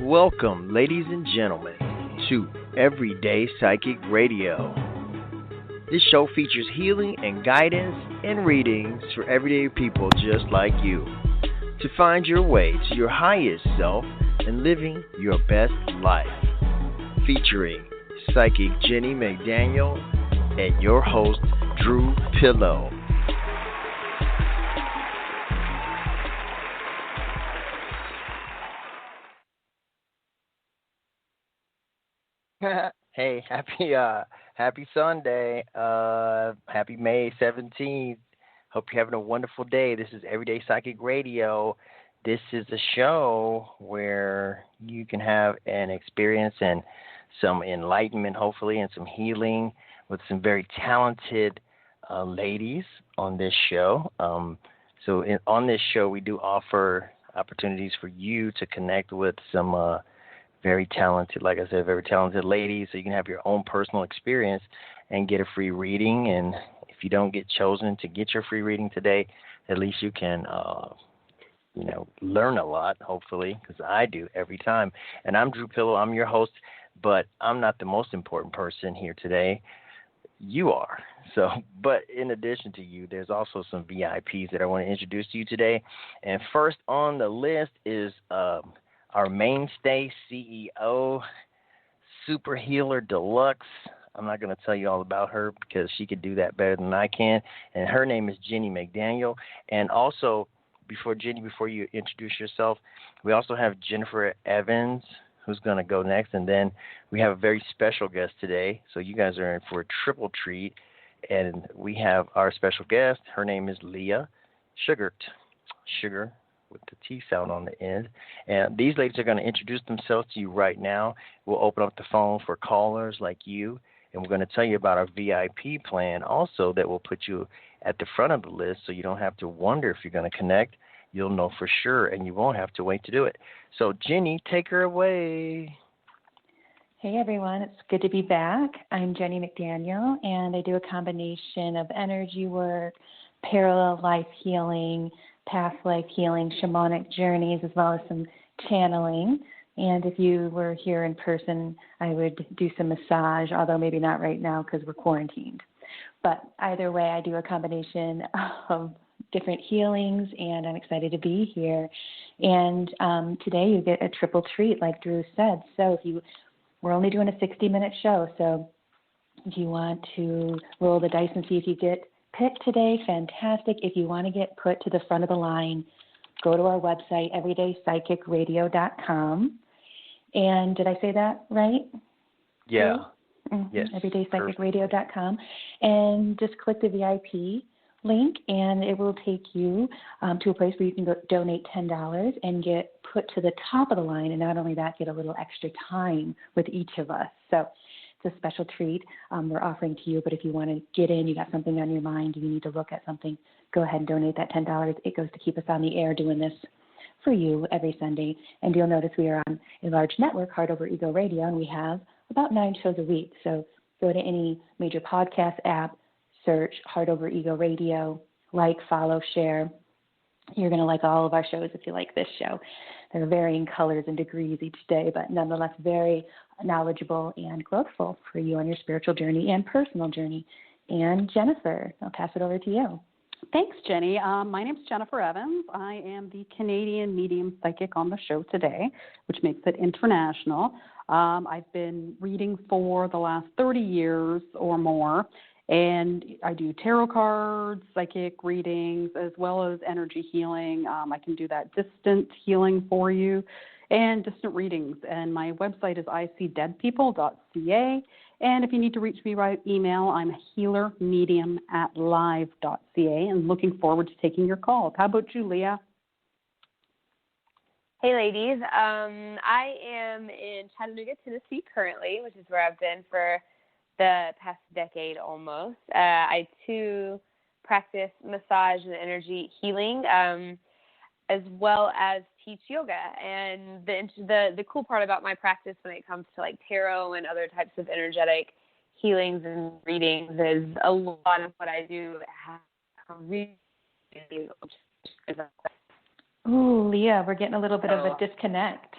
Welcome, ladies and gentlemen, to Everyday Psychic Radio. This show features healing and guidance and readings for everyday people just like you to find your way to your highest self and living your best life. Featuring Psychic Jenny McDaniel and your host, Drew Pillow. Hey, happy Sunday. Happy May 17th. Hope you're having a wonderful day. This is Everyday Psychic Radio. This is a show where you can have an experience and some enlightenment, hopefully, and some healing with some very talented ladies on this show. On this show, we do offer opportunities for you to connect with some very talented, like I said, very talented ladies, so you can have your own personal experience and get a free reading. And if you don't get chosen to get your free reading today, at least you can, learn a lot, hopefully, because I do every time. And I'm Drew Pillow. I'm your host, but I'm not the most important person here today. You are. But in addition to you, there's also some VIPs that I want to introduce to you today. And first on the list is our mainstay CEO, Super Healer Deluxe. I'm not going to tell you all about her because she could do that better than I can. And her name is Jenny McDaniel. And also, before you introduce yourself, we also have Jennifer Evans, who's going to go next. And then we have a very special guest today. So you guys are in for a triple treat. And we have our special guest. Her name is Leah Sugar with the T sound on the end. And these ladies are going to introduce themselves to you right now. We'll open up the phone for callers like you, and we're going to tell you about our VIP plan also that will put you at the front of the list so you don't have to wonder if you're going to connect. You'll know for sure, and you won't have to wait to do it. So, Jenny, take her away. Hey, everyone. It's good to be back. I'm Jenny McDaniel, and I do a combination of energy work, parallel life healing, past life healing, shamanic journeys, as well as some channeling. And if you were here in person, I would do some massage, although maybe not right now because we're quarantined. But either way, I do a combination of different healings, and I'm excited to be here. And today you get a triple treat, like Drew said. So we're only doing a 60-minute show, so if you want to roll the dice and see if you get picked today, fantastic. If you want to get put to the front of the line, go to our website, EverydayPsychicRadio.com. And did I say that right? Yeah. Mm-hmm. Yes. EverydayPsychicRadio.com. And just click the VIP link, and it will take you to a place where you can donate $10 and get put to the top of the line. And not only that, get a little extra time with each of us. So it's a special treat we're offering to you, but if you want to get in, you got something on your mind, you need to look at something, go ahead and donate that $10. It goes to keep us on the air doing this for you every Sunday. And you'll notice we are on a large network, Heart Over Ego Radio, and we have about 9 shows a week. So go to any major podcast app, search Heart Over Ego Radio, like, follow, share. You're going to like all of our shows if you like this show. They're varying colors and degrees each day, but nonetheless very knowledgeable and growthful for you on your spiritual journey and personal journey. And Jennifer, I'll pass it over to you. Thanks, Jenny. My name's Jennifer Evans. I am the Canadian medium psychic on the show today, which makes it international. I've been reading for the last 30 years or more, and I do tarot cards, psychic readings, as well as energy healing. I can do that distant healing for you and distant readings. And my website is icdeadpeople.ca. And if you need to reach me by email, I'm healermedium@live.ca, and looking forward to taking your calls. How about you, Leah? Hey, ladies. I am in Chattanooga, Tennessee currently, which is where I've been for the past decade almost. I, too, practice massage and energy healing, as well as teach yoga. And the cool part about my practice when it comes to, like, tarot and other types of energetic healings and readings is a lot of what I do has really. Ooh, Leah, we're getting a little bit of a disconnect.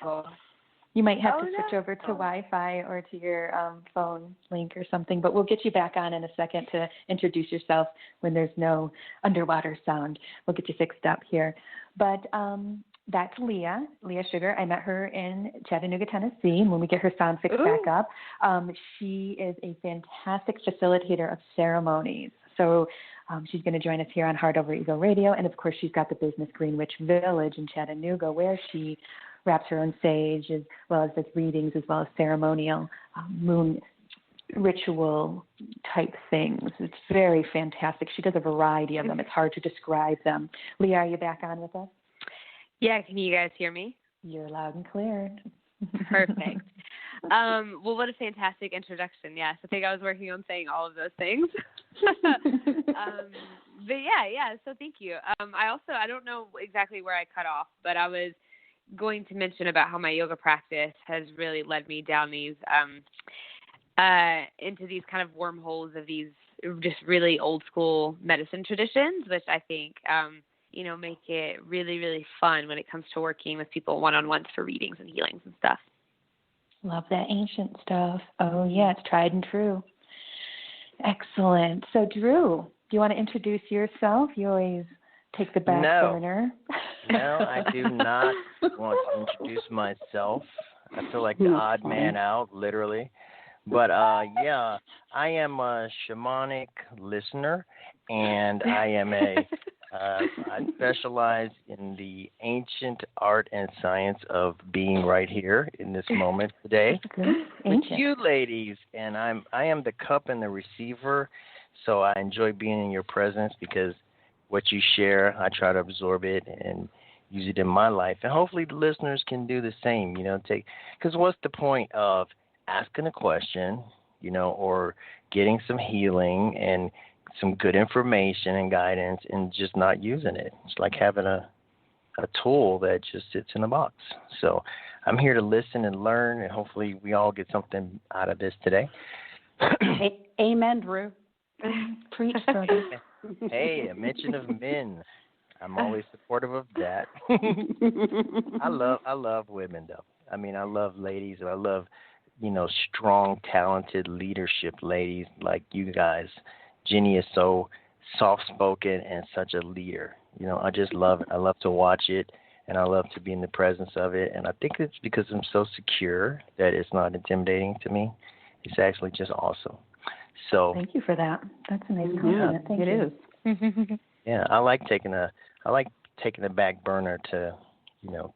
You might have to switch over to Wi-Fi or to your phone link or something, but we'll get you back on in a second to introduce yourself when there's no underwater sound. We'll get you fixed up here. But that's Leah Sugar. I met her in Chattanooga, Tennessee. And when we get her sound fixed back up, she is a fantastic facilitator of ceremonies. So she's going to join us here on Heart Over Ego Radio. And, of course, she's got the Business Greenwich Village in Chattanooga where she wraps her own sage as well as does readings as well as ceremonial moon ritual type things. It's very fantastic. She does a variety of them. It's hard to describe them. Leah, are you back on with us? Yeah, can you guys hear me? You're loud and clear. Perfect. Well, what a fantastic introduction. Yes, I think I was working on saying all of those things. But yeah, so thank you. I don't know exactly where I cut off, but I was going to mention about how my yoga practice has really led me down these into these kind of wormholes of these just really old school medicine traditions, which I think make it really, really fun when it comes to working with people one-on-ones for readings and healings and stuff. Love that ancient stuff. Oh yeah, it's tried and true. Excellent. So Drew, do you want to introduce yourself? You always take the back burner. No, I do not want to introduce myself. I feel like the odd man out, literally. But, I am a shamanic listener, and I am I specialize in the ancient art and science of being right here in this moment today with you ladies. And I am the cup and the receiver, so I enjoy being in your presence because what you share, I try to absorb it and use it in my life. And hopefully the listeners can do the same, because what's the point of asking a question, or getting some healing and some good information and guidance and just not using it? It's like having a tool that just sits in a box. So I'm here to listen and learn, and hopefully we all get something out of this today. Amen, Drew. Preach, brother. Hey, a mention of men. I'm always supportive of that. I love women, though. I mean, I love ladies. I love, strong, talented leadership ladies like you guys. Jenny is so soft-spoken and such a leader. I just love it. I love to watch it, and I love to be in the presence of it. And I think it's because I'm so secure that it's not intimidating to me. It's actually just awesome. So thank you for that. That's a nice compliment. Thank you. It is. Yeah, I like taking the back burner to,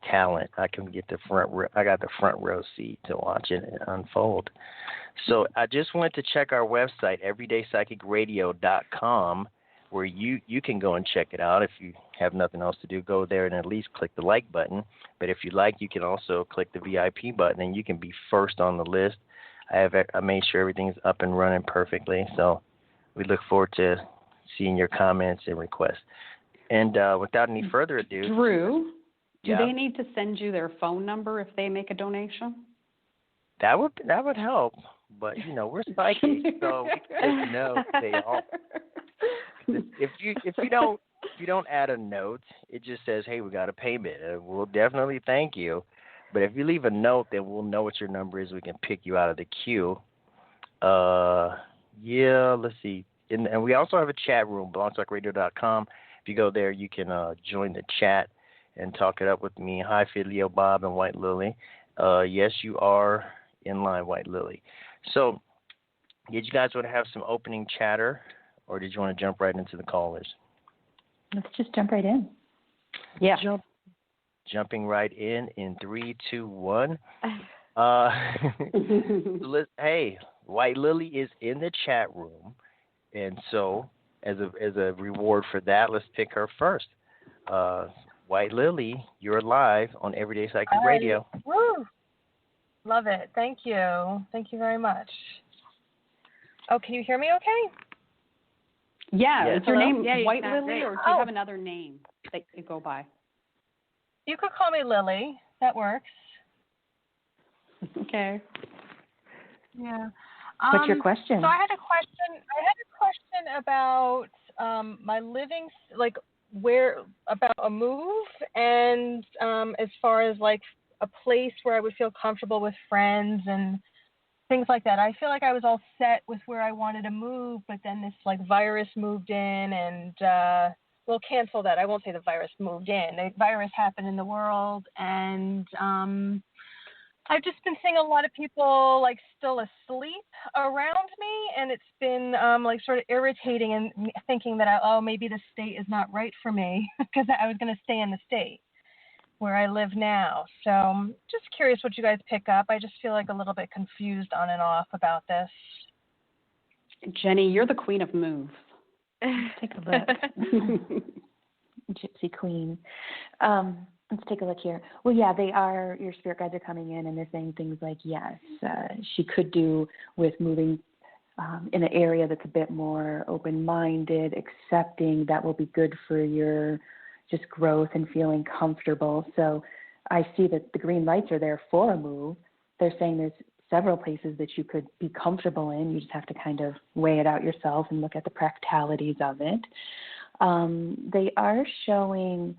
talent. I can get I got the front row seat to watch it unfold. So I just went to check our website, EverydayPsychicRadio.com, where you can go and check it out. If you have nothing else to do, go there and at least click the like button. But if you like, you can also click the VIP button, and you can be first on the list. I made sure everything's up and running perfectly. So we look forward to seeing your comments and requests. And without any further ado, Drew, do they need to send you their phone number if they make a donation? That would help. But we're psychic, so we just know they all. If you don't add a note, it just says, "Hey, we got a payment." We'll definitely thank you. But if you leave a note, then we'll know what your number is. We can pick you out of the queue. Let's see. And we also have a chat room, blogtalkradio.com. If you go there, you can join the chat and talk it up with me. Hi, Fiddleo Bob and White Lily. Yes, you are in line, White Lily. So did you guys want to have some opening chatter, or did you want to jump right into the callers? Let's just jump right in. Yeah. Jumping right in 3, 2, 1. Hey, White Lily is in the chat room, and so as a reward for that, let's pick her first. White Lily, you're live on Everyday Psychic Radio. Woo! Love it. Thank you. Thank you very much. Oh, can you hear me okay? Yeah. Yes. Is your name Yeah, White Lily, great. or do you have another name that you go by? You could call me Lily. That works. Okay. Yeah. What's your question? So I had a question about my living, like about a move, and as far as like a place where I would feel comfortable with friends and things like that. I feel like I was all set with where I wanted to move, but then this like virus moved in and, we'll cancel that. I won't say the virus moved in. The virus happened in the world, and I've just been seeing a lot of people like still asleep around me, and it's been like sort of irritating and thinking that maybe the state is not right for me because I was going to stay in the state where I live now. So I'm just curious what you guys pick up. I just feel like a little bit confused on and off about this. Jenny, you're the queen of moves. Let's take a look. Gypsy queen. Let's take a look here. Well, yeah, your spirit guides are coming in and they're saying things like, yes, she could do with moving in an area that's a bit more open-minded, accepting, that will be good for your just growth and feeling comfortable. So I see that the green lights are there for a move. They're saying there's several places that you could be comfortable in. You just have to kind of weigh it out yourself and look at the practicalities of it. They are showing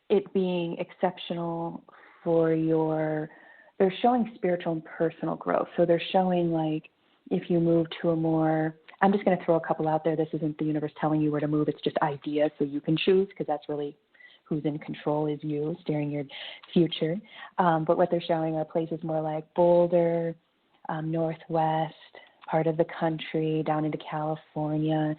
it being exceptional for they're showing spiritual and personal growth. So they're showing like if you move to I'm just going to throw a couple out there. This isn't the universe telling you where to move. It's just ideas so you can choose, because that's really who's in control is you, steering your future. But what they're showing are places more like Boulder, Northwest, part of the country, down into California,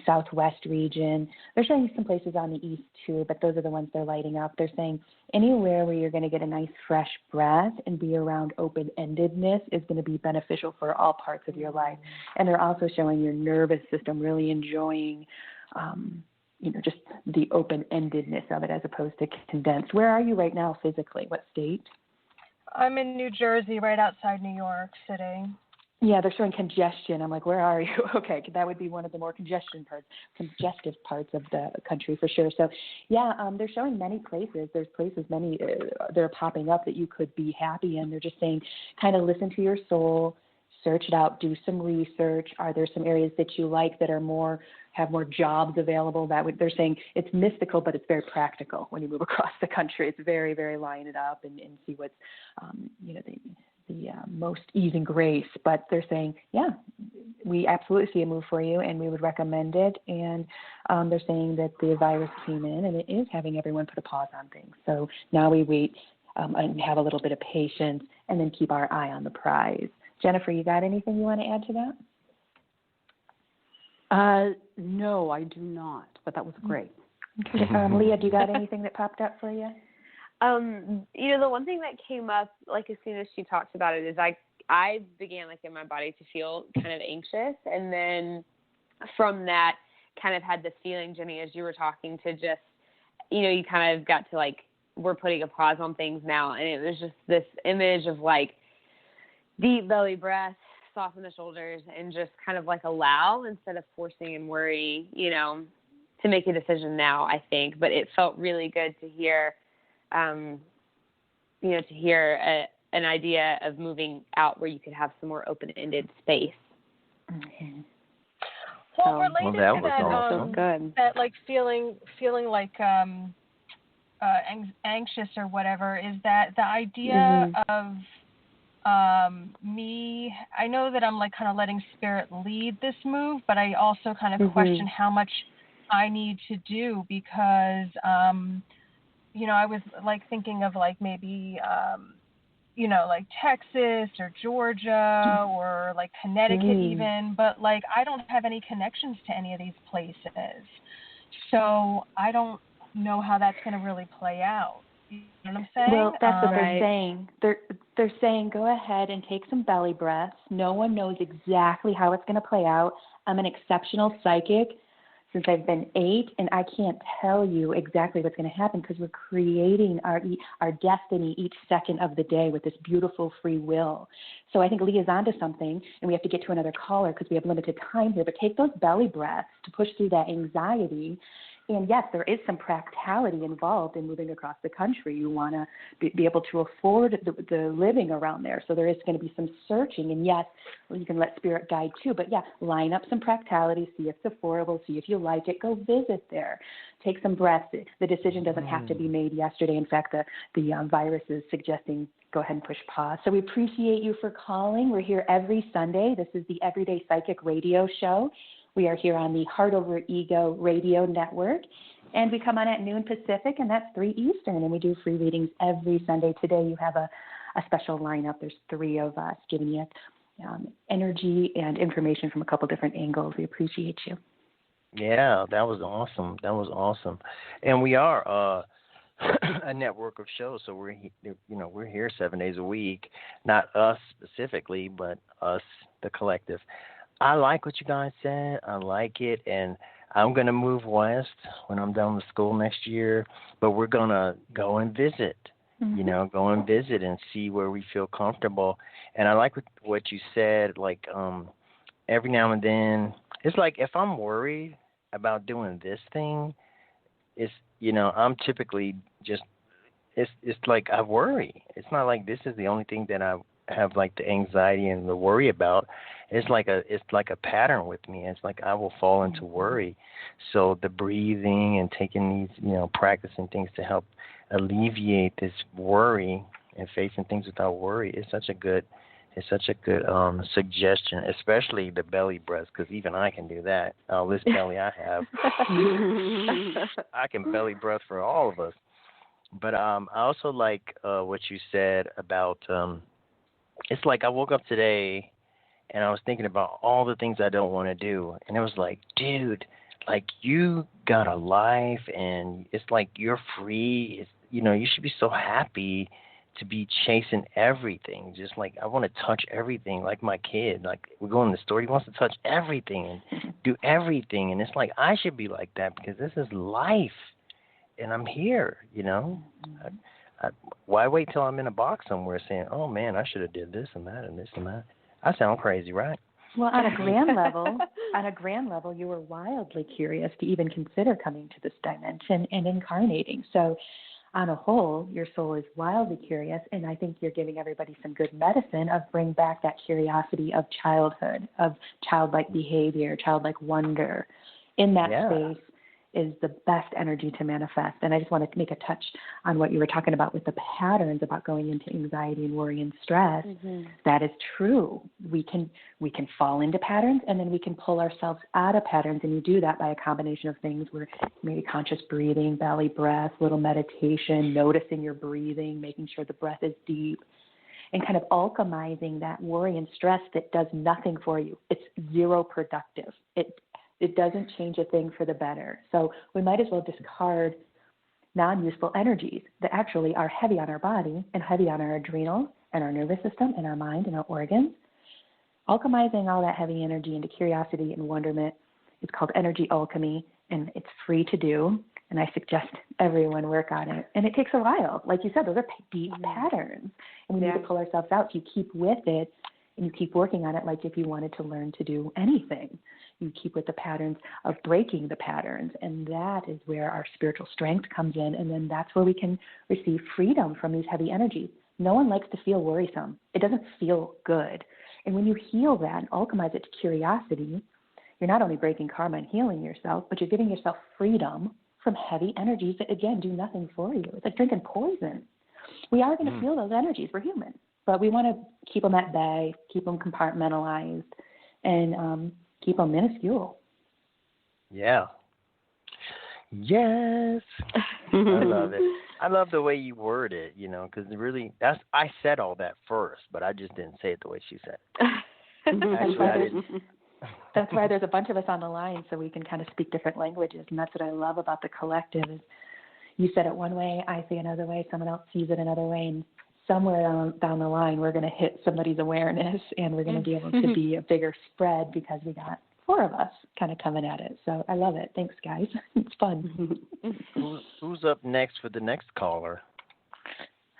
Southwest region. They're showing some places on the East too, but those are the ones they're lighting up. They're saying anywhere where you're going to get a nice fresh breath and be around open-endedness is going to be beneficial for all parts of your life. And they're also showing your nervous system really enjoying just the open-endedness of it as opposed to condensed. Where are you right now physically? What state? I'm in New Jersey, right outside New York City. Yeah, they're showing congestion. I'm like, where are you? Okay, that would be one of the more congestive parts of the country for sure. So, yeah, they're showing many places. There's places, many that are popping up that you could be happy in. They're just saying kind of listen to your soul, search it out, do some research. Are there some areas that you like that are have more jobs available? They're saying it's mystical, but it's very practical when you move across the country. It's very, very line it up and see what's, the most ease and grace. But they're saying, yeah, we absolutely see a move for you and we would recommend it. And they're saying that the virus came in and it is having everyone put a pause on things. So now we wait and have a little bit of patience and then keep our eye on the prize. Jennifer, you got anything you want to add to that? No, I do not, but that was great. Okay. Leah, do you got anything that popped up for you? The one thing that came up, like, as soon as she talked about it is I began, like, in my body to feel kind of anxious. And then from that kind of had this feeling, Jenny, as you were talking, to just, you kind of got to, like, we're putting a pause on things now. And it was just this image of, like, deep belly breath, soften the shoulders, and just kind of, like, allow instead of forcing and worry, to make a decision now, I think. But it felt really good to hear an idea of moving out where you could have some more open-ended space. Mm-hmm. Well, related that to was that, awesome. Good. That like feeling like anxious or whatever, is that the idea of me. I know that I'm like kind of letting spirit lead this move, but I also kind of question how much I need to do because. I was like thinking of like maybe, like Texas or Georgia or like Connecticut even, but like I don't have any connections to any of these places. So I don't know how that's going to really play out. You know what I'm saying? Well, that's what they're saying. They're saying go ahead and take some belly breaths. No one knows exactly how it's going to play out. I'm an exceptional psychic since I've been 8, and I can't tell you exactly what's going to happen because we're creating our destiny each second of the day with this beautiful free will. So I think Leah's onto something, and we have to get to another caller because we have limited time here. But take those belly breaths to push through that anxiety And yes, there is some practicality involved in moving across the country. You want to be able to afford the living around there. So there is going to be some searching. And yes, you can let spirit guide too. But yeah, line up some practicality, see if it's affordable, see if you like it, go visit there. Take some breaths. The decision doesn't have to be made yesterday. In fact, the virus is suggesting go ahead and push pause. So we appreciate you for calling. We're here every Sunday. This is the Everyday Psychic Radio Show. We are here on the Heart Over Ego Radio Network, and we come on at noon Pacific, and that's 3 Eastern, and we do free readings every Sunday. Today you have a special lineup. There's 3 of us giving you energy and information from a couple different angles. We appreciate you. Yeah, that was awesome. That was awesome. And we are a network of shows, so we're here 7 days a week. Not us specifically, but us, the collective. I like what you guys said. I like it, and I'm going to move west when I'm done with school next year, but we're going to go and visit, go and visit and see where we feel comfortable. And I like what you said, like every now and then, it's like if I'm worried about doing this thing, it's, I'm typically just, it's like I worry. It's not like this is the only thing that I have like the anxiety and the worry about. It's like a pattern with me. It's like I will fall into worry. So the breathing and taking these, practicing things to help alleviate this worry and facing things without worry is such a good suggestion, especially the belly breaths, because even I can do that. This belly I have, I can belly breath for all of us. But I also like what you said about it's like I woke up today and I was thinking about all the things I don't want to do. And it was like, dude, like you got a life and it's like you're free. It's, you should be so happy to be chasing everything. Just like I want to touch everything, like my kid. Like we go in the store, he wants to touch everything and do everything. And it's like I should be like that because this is life. And I'm here, why wait till I'm in a box somewhere saying, oh, man, I should have did this and that and this and that? I sound crazy, right? Well, on a grand level, you were wildly curious to even consider coming to this dimension and incarnating. So on a whole, your soul is wildly curious, and I think you're giving everybody some good medicine of bring back that curiosity of childhood, of childlike behavior, childlike wonder. In that space is the best energy to manifest. And I just wanted to make a touch on what you were talking about with the patterns about going into anxiety and worry and stress. Mm-hmm. That is true. We can fall into patterns, and then we can pull ourselves out of patterns, and you do that by a combination of things where maybe conscious breathing, belly breath, little meditation, noticing your breathing, making sure the breath is deep, and kind of alchemizing that worry and stress that does nothing for you. It's zero productive. It doesn't change a thing for the better. So we might as well discard non-useful energies that actually are heavy on our body and heavy on our adrenals and our nervous system and our mind and our organs. Alchemizing all that heavy energy into curiosity and wonderment is called energy alchemy, and it's free to do. And I suggest everyone work on it. And it takes a while. Like you said, those are deep patterns, and we need to pull ourselves out. So you keep with it, and you keep working on it like if you wanted to learn to do anything. You keep with the patterns of breaking the patterns, and that is where our spiritual strength comes in, and then that's where we can receive freedom from these heavy energies. No one likes to feel worrisome. It doesn't feel good. And when you heal that and alchemize it to curiosity, you're not only breaking karma and healing yourself, but you're giving yourself freedom from heavy energies that, again, do nothing for you. It's like drinking poison. We are going to feel those energies. We're human. But we want to keep them at bay, keep them compartmentalized, and keep them minuscule. Yeah. Yes. I love it. I love the way you word it, because really, I said all that first, but I just didn't say it the way she said it. Actually, I didn't. That's why there's a bunch of us on the line, so we can kind of speak different languages, and that's what I love about the collective is you said it one way, I say another way, someone else sees it another way, and somewhere down the line, we're going to hit somebody's awareness, and we're going to be able to be a bigger spread because we got 4 of us kind of coming at it. So I love it. Thanks, guys. It's fun. Who's up next for the next caller?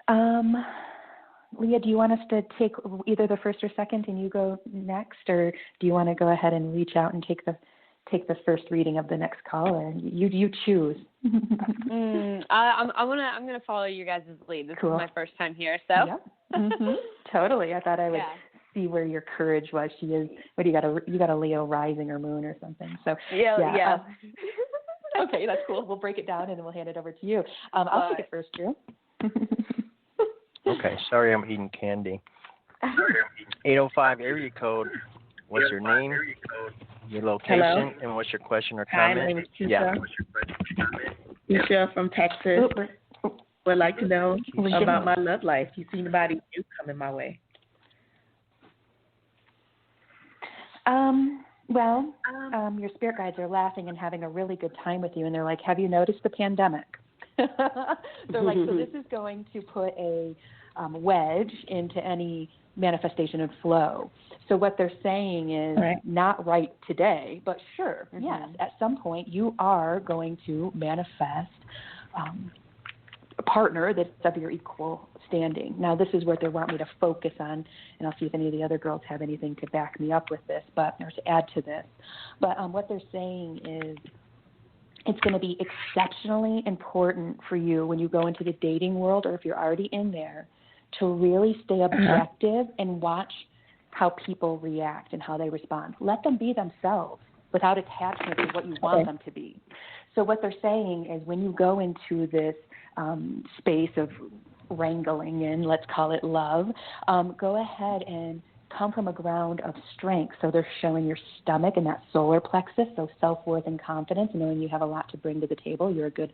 Leah, do you want us to take either the first or second and you go next, or do you want to go ahead and reach out and take the take the first reading of the next caller. You choose. I'm gonna follow you guys' lead. This is my first time here, so. Yep. Totally. I thought I would see where your courage was. She is. What do you got a Leo rising or moon or something? So yeah. Okay, that's cool. We'll break it down and then we'll hand it over to you. I'll take it first, Drew. Okay. Sorry, I'm eating candy. 805 area code. What's your name? Your location, and what's your question or comment? Hi, my name is Keisha. Keisha from Texas. Would like to know about my love life. Do you see anybody new coming my way? Your spirit guides are laughing and having a really good time with you, and they're like, have you noticed the pandemic? They're like, so this is going to put a wedge into any manifestation and flow. So what they're saying is not right today, but sure, yes, at some point you are going to manifest a partner that's of your equal standing. Now, this is what they want me to focus on, and I'll see if any of the other girls have anything to back me up with this, or to add to this. But what they're saying is it's going to be exceptionally important for you when you go into the dating world, or if you're already in there, to really stay objective and watch how people react and how they respond. Let them be themselves without attachment to what you want them to be. So what they're saying is when you go into this space of wrangling in, let's call it love, go ahead and come from a ground of strength. So they're showing your stomach and that solar plexus, so self-worth and confidence, knowing you have a lot to bring to the table. You're a good,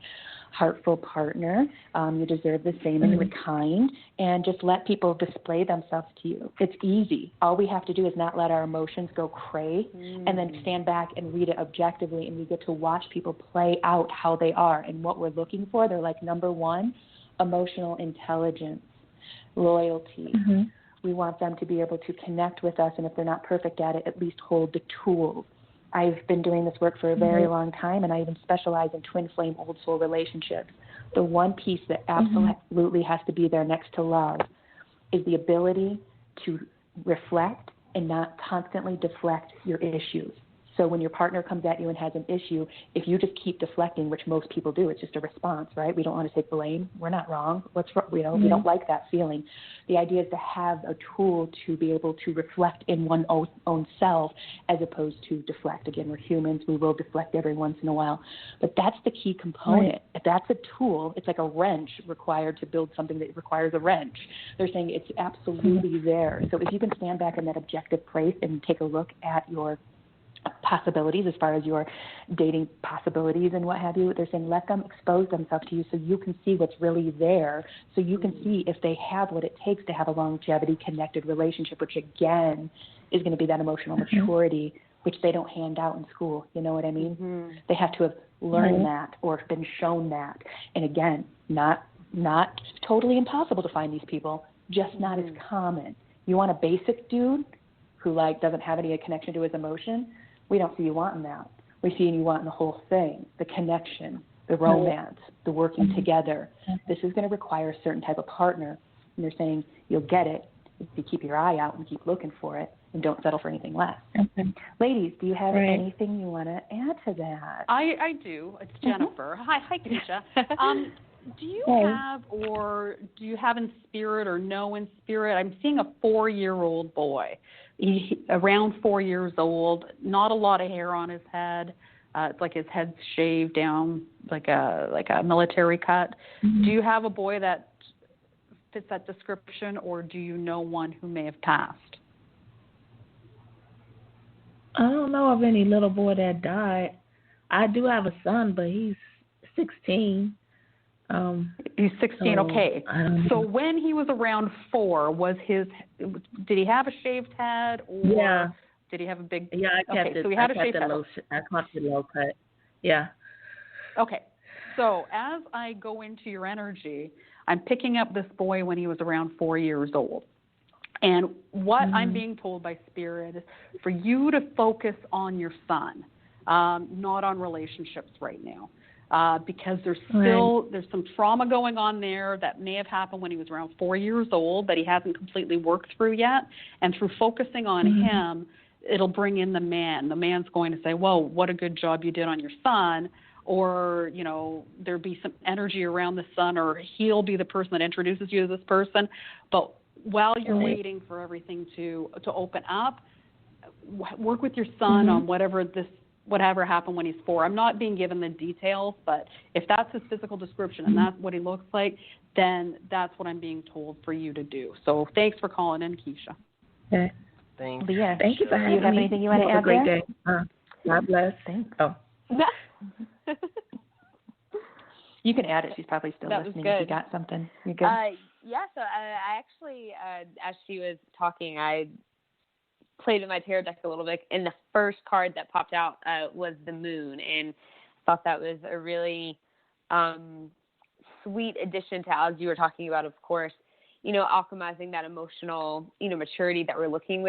heartful partner. You deserve the same in kind, and just let people display themselves to you. It's easy. All we have to do is not let our emotions go cray and then stand back and read it objectively, and we get to watch people play out how they are and what we're looking for. They're like, number one, emotional intelligence, loyalty. We want them to be able to connect with us, and if they're not perfect at it, at least hold the tools. I've been doing this work for a very long time, and I even specialize in twin flame old soul relationships. The one piece that absolutely has to be there next to love is the ability to reflect and not constantly deflect your issues. So when your partner comes at you and has an issue, if you just keep deflecting, which most people do, it's just a response, right? We don't want to take blame. We're not wrong. What's wrong? We don't like that feeling. The idea is to have a tool to be able to reflect in one's own self as opposed to deflect. Again, we're humans. We will deflect every once in a while. But that's the key component. If that's a tool, it's like a wrench required to build something that requires a wrench. They're saying it's absolutely there. So if you can stand back in that objective place and take a look at your possibilities as far as your dating possibilities and what have you, they're saying let them expose themselves to you so you can see what's really there, so you can see if they have what it takes to have a longevity connected relationship, which again is going to be that emotional maturity which they don't hand out in school. You know what I mean? They have to have learned that or been shown that. And again, not totally impossible to find these people, just not as common. You want a basic dude who doesn't have any connection to his emotion? We don't see you wanting that. We see you wanting the whole thing, the connection, the romance, the working together. This is going to require a certain type of partner. And they're saying you'll get it if you keep your eye out and keep looking for it and don't settle for anything less. Ladies, do you have anything you want to add to that? I do. It's Jennifer. Hi, Keisha. Do you have in spirit or know in spirit? I'm seeing a 4-year-old boy. He's around 4 years old, not a lot of hair on his head. It's like his head's shaved down like a military cut. Do you have a boy that fits that description, or do you know one who may have passed? I don't know of any little boy that died. I do have a son, but he's 16. He's 16, okay. So when he was around 4, did he have a shaved head, or did he have a big? Yeah, I kept it. So he had a shaved head. I kept it low cut. Yeah. Okay. So as I go into your energy, I'm picking up this boy when he was around 4 years old. And what I'm being told by Spirit is for you to focus on your son, not on relationships right now. Because there's some trauma going on there that may have happened when he was around 4 years old that he hasn't completely worked through yet. And through focusing on him, it'll bring in the man. The man's going to say, whoa, what a good job you did on your son. Or, you know, there'll be some energy around the son, or he'll be the person that introduces you to this person. But while you're waiting for everything to open up, work with your son on whatever happened when he's 4. I'm not being given the details, but if that's his physical description and that's what he looks like, then that's what I'm being told for you to do. So thanks for calling in, Keisha. Okay. Thanks. Leah, thank you for having me. Do you have anything you want to add? Have a great there? day. God bless. Thanks. Oh. You can add it. She's probably still That listening. was good. If you got something, you're good. Yeah, so I actually, as she was talking, I played with my tarot deck a little bit, and the first card that popped out was the moon, and I thought that was a really sweet addition to, as you were talking about, of course, you know, alchemizing that emotional, you know, maturity that we're looking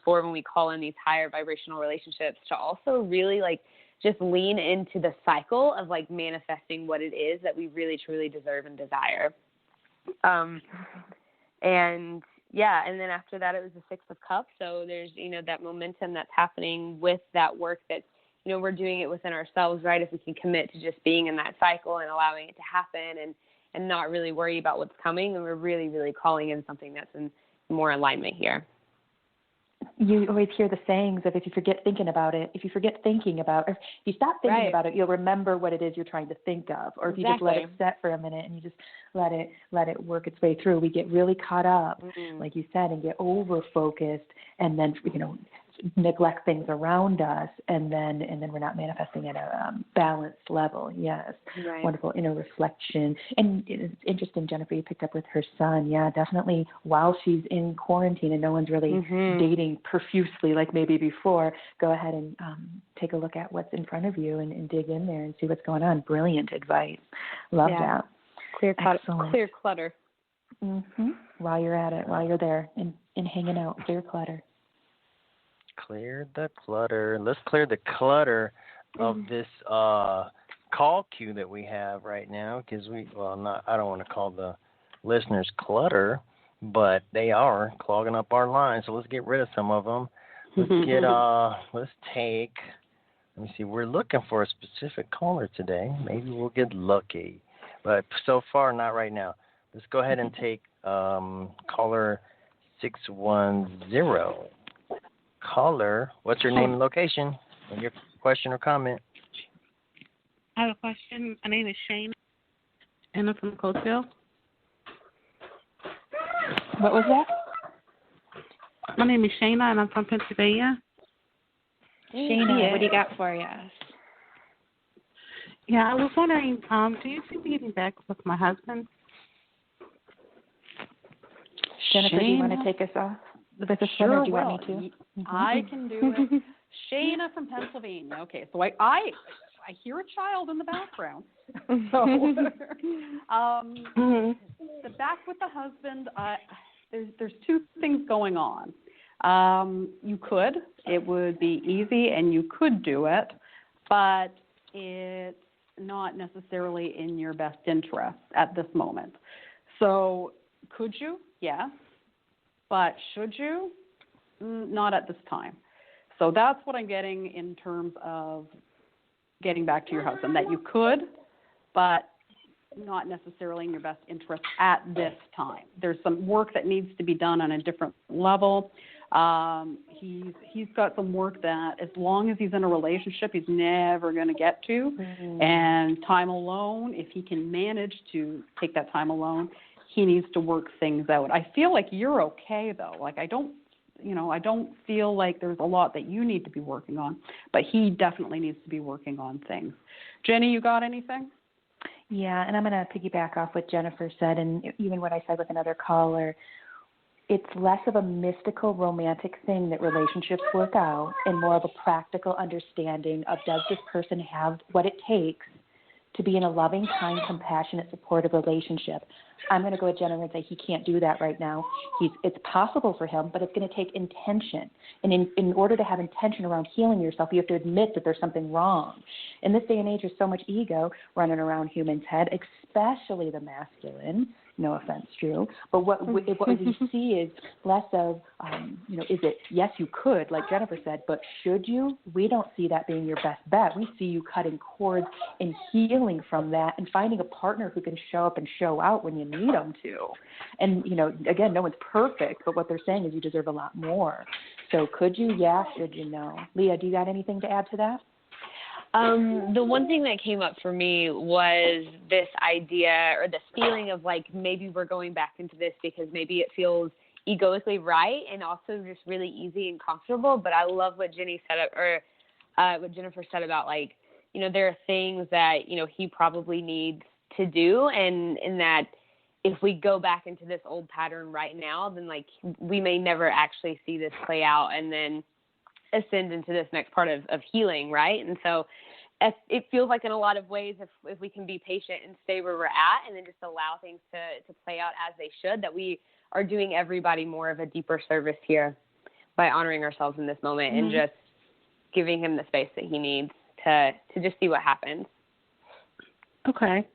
for when we call in these higher vibrational relationships, to also really like just lean into the cycle of like manifesting what it is that we really truly deserve and desire. And yeah, and then after that it was the 6 of Cups. So there's, you know, that momentum that's happening with that work that, you know, we're doing it within ourselves, right? If we can commit to just being in that cycle and allowing it to happen and not really worry about what's coming, and we're really, really calling in something that's in more alignment here. You always hear the sayings of if you forget thinking about it, if you stop thinking about it, you'll remember what it is you're trying to think of. Or if you just let it set for a minute and you just let it work its way through. We get really caught up, like you said, and get over focused, and then, you know, neglect things around us, and then we're not manifesting at a balanced level. Yes. Right. Wonderful inner reflection. And it's interesting, Jennifer, you picked up with her son. Yeah, definitely. While she's in quarantine and no one's really dating profusely like maybe before, go ahead and take a look at what's in front of you and dig in there and see what's going on. Brilliant advice. Love that. Clear clutter. While you're at it, while you're there and hanging out, clear clutter. Clear the clutter. Let's clear the clutter of this call queue that we have right now, because I don't want to call the listeners clutter, but they are clogging up our lines. So let's get rid of some of them. Let's take. Let me see. We're looking for a specific caller today. Maybe we'll get lucky, but so far not right now. Let's go ahead and take caller 610. Caller, what's your name and location and your question or comment? I have a question. My name is Shane, and I'm from Coatesville. What was that? My name is Shayna, and I'm from Pennsylvania. Shayna, what do you got for us? Yeah, I was wondering, do you see me getting back with my husband? Jennifer, do you want to take us off? Sure, do you want me to? I can do it. Shayna from Pennsylvania. Okay, so I hear a child in the background. So the back with the husband, there's 2 things going on. It would be easy and you could do it, but it's not necessarily in your best interest at this moment. So could you? Yes. But should you? Not at this time. So that's what I'm getting in terms of getting back to your husband, that you could, but not necessarily in your best interest at this time. There's some work that needs to be done on a different level. He's got some work that, as long as he's in a relationship, he's never going to get to. And time alone, if he can manage to take that time alone, he needs to work things out. I feel like you're okay, though. Like, I don't feel like there's a lot that you need to be working on, but he definitely needs to be working on things. Jenny, you got anything? Yeah, and I'm going to piggyback off what Jennifer said, and even what I said with another caller. It's less of a mystical, romantic thing that relationships work out, and more of a practical understanding of, does this person have what it takes to be in a loving, kind, compassionate, supportive relationship? I'm going to go with Jennifer and say he can't do that right now. It's possible for him, but it's going to take intention. And in order to have intention around healing yourself, you have to admit that there's something wrong. In this day and age, there's so much ego running around humans' head, especially the masculine. no offense, Drew. But what we see is less of, is it, yes, you could, like Jennifer said, but should you? We don't see that being your best bet. We see you cutting cords and healing from that and finding a partner who can show up and show out when you need them to. And, again, no one's perfect, but what they're saying is you deserve a lot more. So could you? Yeah. Should you? No. Leah, do you got anything to add to that? The one thing that came up for me was this idea or this feeling of like maybe we're going back into this because maybe it feels egoically right and also just really easy and comfortable. But I love what Jenny said what Jennifer said about like, there are things that, he probably needs to do and that if we go back into this old pattern right now, then like we may never actually see this play out and then ascend into this next part of healing, right? And so it feels like in a lot of ways if we can be patient and stay where we're at and then just allow things to play out as they should, that we are doing everybody more of a deeper service here by honoring ourselves in this moment and just giving him the space that he needs to just see what happens. Okay.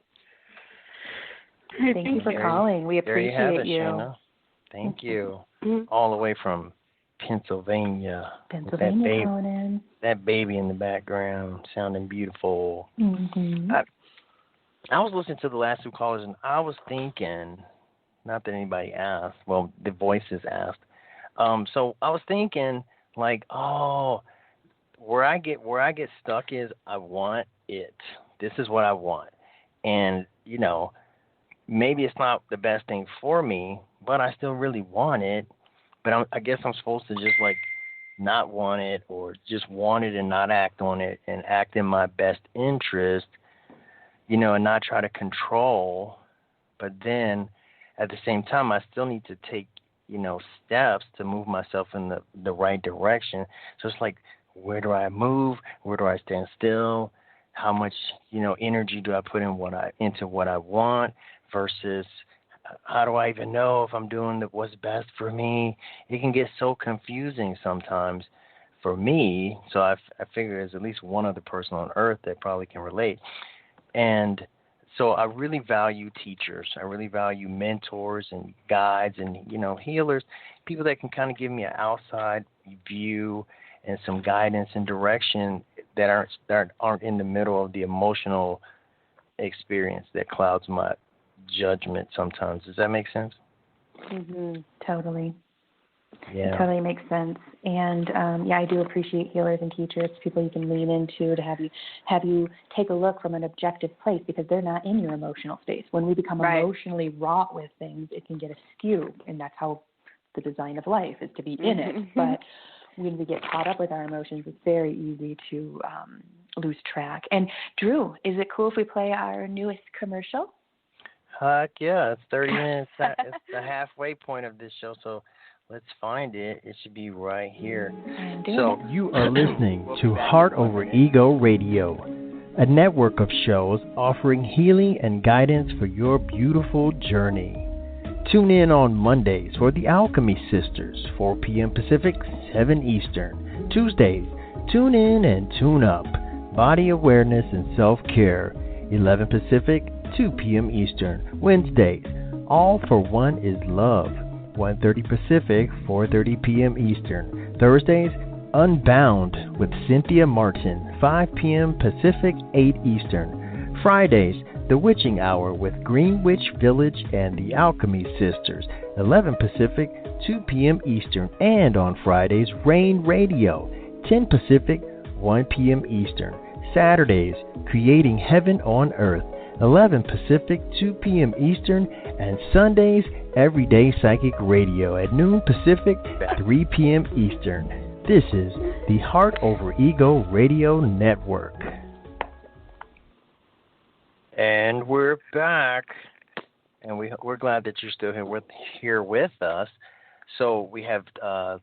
Thank you for calling. We appreciate there you. Have it, you. Shayna. Thank you. All the way from Pennsylvania, calling in. That baby in the background sounding beautiful. Mm-hmm. I was listening to the last two callers, and I was thinking, not that anybody asked, well, the voices asked. So I was thinking, like, where I get stuck is I want it. This is what I want, and maybe it's not the best thing for me, but I still really want it. But I guess I'm supposed to just like not want it or just want it and not act on it and act in my best interest, and not try to control. But then at the same time, I still need to take, steps to move myself in the right direction. So it's like, where do I move? Where do I stand still? How much, energy do I put into what I want versus how do I even know if I'm doing what's best for me? It can get so confusing sometimes for me. So I figure there's at least one other person on earth that probably can relate. And so I really value teachers. I really value mentors and guides and, healers, people that can kind of give me an outside view and some guidance and direction that aren't in the middle of the emotional experience that clouds my judgment sometimes. Does that make sense? Mm-hmm. Totally. Yeah. It totally makes sense. And I do appreciate healers and teachers, people you can lean into to have you take a look from an objective place because they're not in your emotional space. When we become emotionally wrought with things, it can get askew, and that's how the design of life is to be in it. But when we get caught up with our emotions, it's very easy to lose track. And Drew, is it cool if we play our newest commercial? Heck yeah, it's 30 minutes. It's the halfway point of this show, so let's find it. It should be right here. So you are listening to Heart Over Ego Radio, a network of shows offering healing and guidance for your beautiful journey. Tune in on Mondays for the Alchemy Sisters, 4 p.m. Pacific, 7 Eastern. Tuesdays, tune in and tune up. Body awareness and self-care, 11 Pacific, 2 p.m. Eastern. Wednesdays, All for One is Love, 1:30 Pacific, 4:30 p.m. Eastern. Thursdays, Unbound with Cynthia Martin, 5 p.m. Pacific, 8 Eastern. Fridays, The Witching Hour with Greenwich Village and the Alchemy Sisters, 11 Pacific, 2 p.m. Eastern. And on Fridays, Rain Radio, 10 Pacific, 1 p.m. Eastern. Saturdays, Creating Heaven on Earth, 11 Pacific, 2 p.m. Eastern. And Sundays, Everyday Psychic Radio at noon Pacific, 3 p.m. Eastern. This is the Heart Over Ego Radio Network. And we're back, and we're glad that you're still here with us. So we have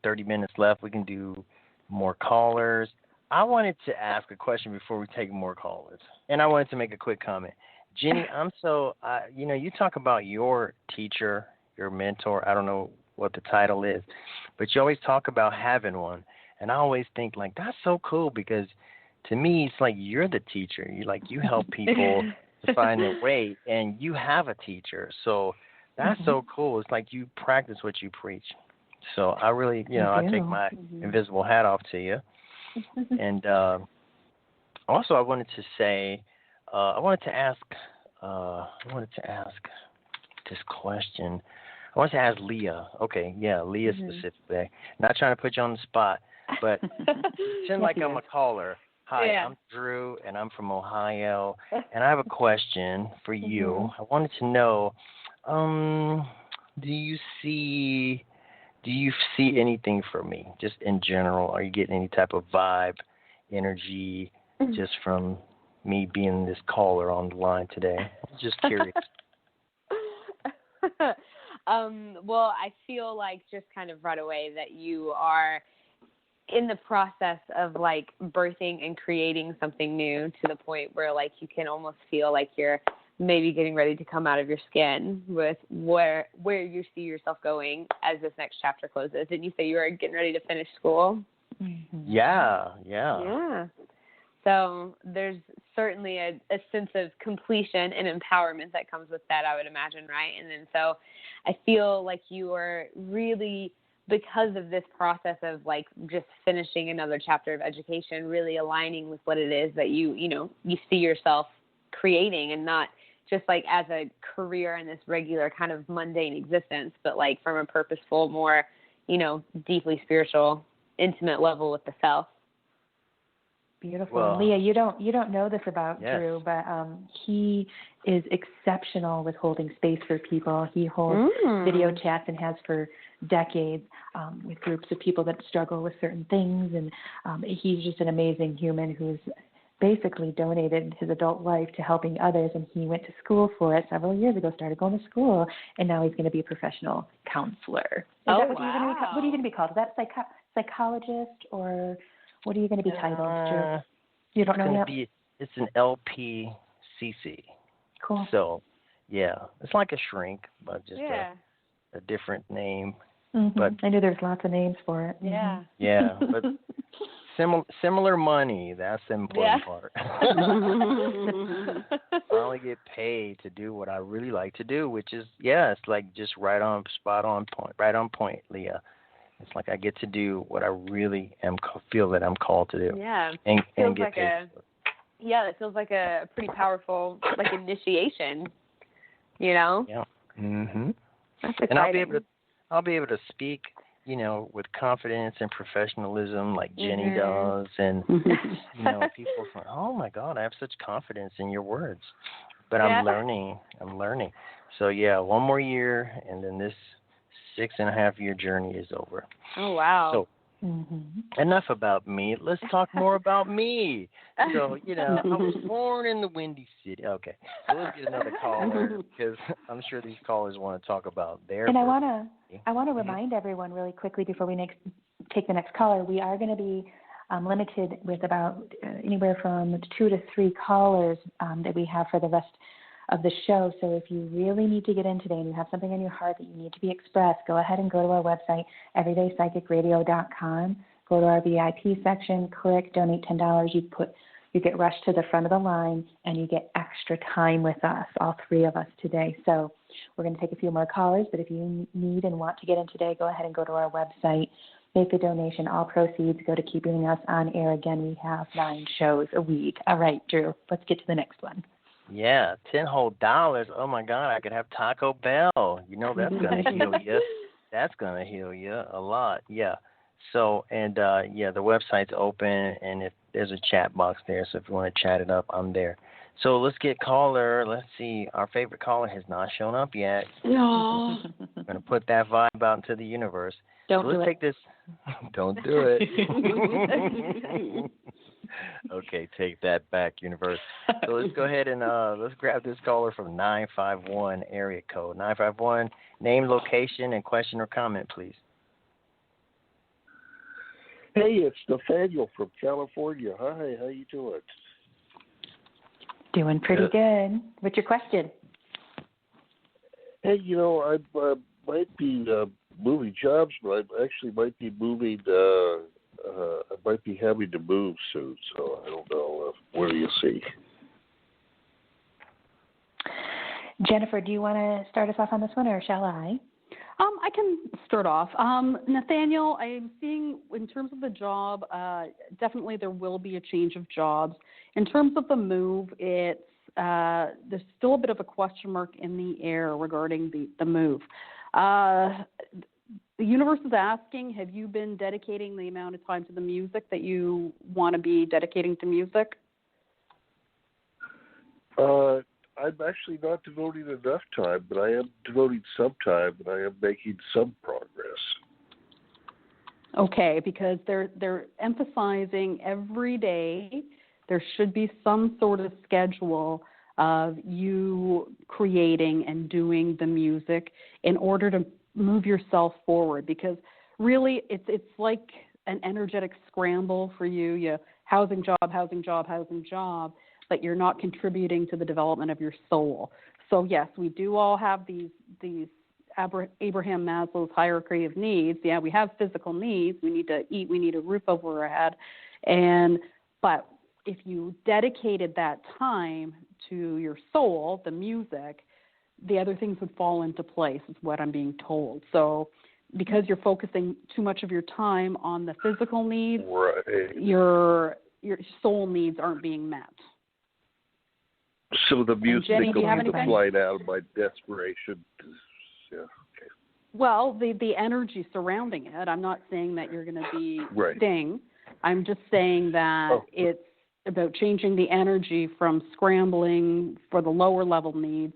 30 minutes left. We can do more callers. I wanted to ask a question before we take more callers, and I wanted to make a quick comment. Jenny, you talk about your teacher, your mentor. I don't know what the title is, but you always talk about having one, and I always think like that's so cool because to me it's like you're the teacher. You help people to find their way, and you have a teacher. So That's so cool. It's like you practice what you preach. So I really, I take my invisible hat off to you. And also, I wanted to say, I wanted to ask this question. I wanted to ask Leah. Okay, yeah, Leah specifically. Not trying to put you on the spot, but pretend like I'm a caller. Hi, I'm Drew, and I'm from Ohio, and I have a question for you. I wanted to know, do you see anything for me, just in general? Are you getting any type of vibe, energy, just from me being this caller on the line today? Just curious. Well, I feel like just kind of right away that you are in the process of like birthing and creating something new to the point where like you can almost feel like you're maybe getting ready to come out of your skin with where you see yourself going as this next chapter closes. Didn't you say you were getting ready to finish school? Yeah. So there's certainly a sense of completion and empowerment that comes with that, I would imagine, right? And then so I feel like you are really, because of this process of like just finishing another chapter of education, really aligning with what it is that you see yourself creating, and not just like as a career in this regular kind of mundane existence, but like from a purposeful, more, deeply spiritual, intimate level with the self. Beautiful. Well, Leah, you don't know this about Drew, but he is exceptional with holding space for people. He holds video chats and has for decades with groups of people that struggle with certain things. And he's just an amazing human who's basically donated his adult life to helping others. And he went to school for it several years ago, started going to school, and now he's going to be a professional counselor. What are you going to be called? Is that psychologist, or what are you going to be titled, Drew? You don't know yet? It's an LPCC. Cool. So, yeah, it's like a shrink, but just a different name. But I knew there's lots of names for it. Yeah. Yeah, but similar money. That's the important part. I only get paid to do what I really like to do, which is, it's like just spot on point, Leah. It's like I get to do what I really feel that I'm called to do. Yeah. And get like paid. That feels like a pretty powerful initiation, Yeah. That's exciting. And I'll be able to speak, with confidence and professionalism like Jenny does, and people from, oh my God, I have such confidence in your words. But I'm learning. So one more year, and then this 6.5-year journey is over. Oh, wow. So enough about me. Let's talk more about me. So, I was born in the Windy City. Okay. So let's get another caller, because I'm sure these callers want to talk about their And I want to remind everyone really quickly before we take the next caller, we are going to be limited with about anywhere from 2 to 3 callers that we have for the rest of the show. So if you really need to get in today and you have something in your heart that you need to be expressed, go ahead and go to our website, EverydayPsychicRadio.com. Go to our VIP section, click donate $10. You get rushed to the front of the line, and you get extra time with us, all 3 of us today. So we're going to take a few more callers, but if you need and want to get in today, go ahead and go to our website, make a donation. All proceeds go to keeping us on air. Again, we have 9 shows a week. All right, Drew, let's get to the next one. Yeah, $10 whole. Oh my God, I could have Taco Bell. That's gonna heal you. That's gonna heal you a lot. Yeah. So and the website's open, and if there's a chat box there, so if you want to chat it up, I'm there. So let's get caller. Let's see. Our favorite caller has not shown up yet. No. I'm gonna put that vibe out into the universe. Let's take this. Don't do it. Okay, take that back, universe. So let's go ahead and let's grab this caller from 951 area code. 951, name, location, and question or comment, please. Hey, it's Nathaniel from California. Hi, how you doing? Doing pretty good. What's your question? Hey, I might be moving jobs, but I actually might be moving. I might be having to move soon, so I don't know. What do you see? Jennifer, do you want to start us off on this one, or shall I? I can start off. Nathaniel, I'm seeing in terms of the job, definitely there will be a change of jobs. In terms of the move, it's there's still a bit of a question mark in the air regarding the move. The universe is asking, have you been dedicating the amount of time to the music that you want to be dedicating to music? I'm actually not devoting enough time, but I am devoting some time, and I am making some progress. Okay, because they're emphasizing every day there should be some sort of schedule of you creating and doing the music in order to move yourself forward, because really it's like an energetic scramble for you. You housing, job, but you're not contributing to the development of your soul. So yes, we do all have these Abraham Maslow's hierarchy of needs. Yeah, we have physical needs. We need to eat. We need a roof over our head. But if you dedicated that time to your soul, the music, the other things would fall into place, is what I'm being told. So because you're focusing too much of your time on the physical needs, right, your soul needs aren't being met. So the music Jenny, will be the flight out of my desperation. Yeah. Okay. Well, the energy surrounding it. I'm not saying that you're going to be sting. I'm just saying that it's about changing the energy from scrambling for the lower level needs